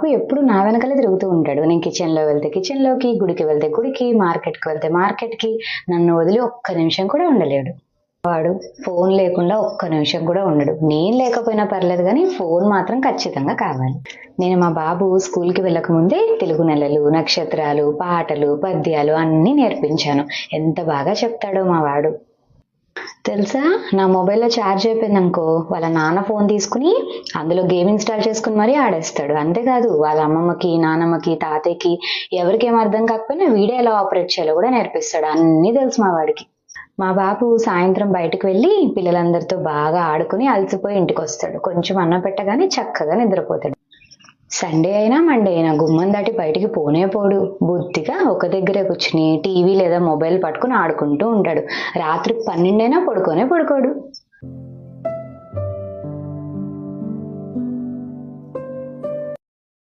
బాబు ఎప్పుడు నా వెనకాలే తిరుగుతూ ఉంటాడు. నేను కిచెన్లో వెళ్తే కిచెన్లోకి, గుడికి వెళ్తే గుడికి, మార్కెట్కి వెళ్తే మార్కెట్కి, నన్ను వదిలి ఒక్క నిమిషం కూడా ఉండలేడు. వాడు ఫోన్ లేకుండా ఒక్క నిమిషం కూడా ఉండడు. నేను లేకపోయినా పర్లేదు కానీ ఫోన్ మాత్రం ఖచ్చితంగా కావాలి. నేను మా బాబు స్కూల్కి వెళ్ళక ముందే తెలుగు నెలలు, నక్షత్రాలు, పాటలు, పద్యాలు అన్నీ నేర్పించాను. ఎంత బాగా చెప్తాడో మా వాడు. తెలుసా, నా మొబైల్లో ఛార్జ్ అయిపోయింది అనుకో, వాళ్ళ నాన్న ఫోన్ తీసుకుని అందులో గేమ్ ఇన్స్టాల్ చేసుకుని మరీ ఆడేస్తాడు. అంతేకాదు వాళ్ళ అమ్మమ్మకి, నానమ్మకి, తాతయ్యకి ఎవరికేం అర్థం కాకపోయినా వీడియో ఎలా ఆపరేట్ చేయాలో కూడా నేర్పిస్తాడు. అన్నీ తెలుసు మా వాడికి. మా బాబు సాయంత్రం బయటకు వెళ్ళి పిల్లలందరితో బాగా ఆడుకుని అలసిపోయి ఇంటికి వస్తాడు. కొంచెం అన్నం పెట్టగానే చక్కగా నిద్రపోతాడు. సండే అయినా మండే అయినా గుమ్మం దాటి బయటికి పోనే పోడు. బుద్ధిగా ఒక దగ్గరే కూర్చుని టీవీ లేదా మొబైల్ పట్టుకుని ఆడుకుంటూ ఉంటాడు. రాత్రి 12 అయినా పడుకోనే పడుకోడు.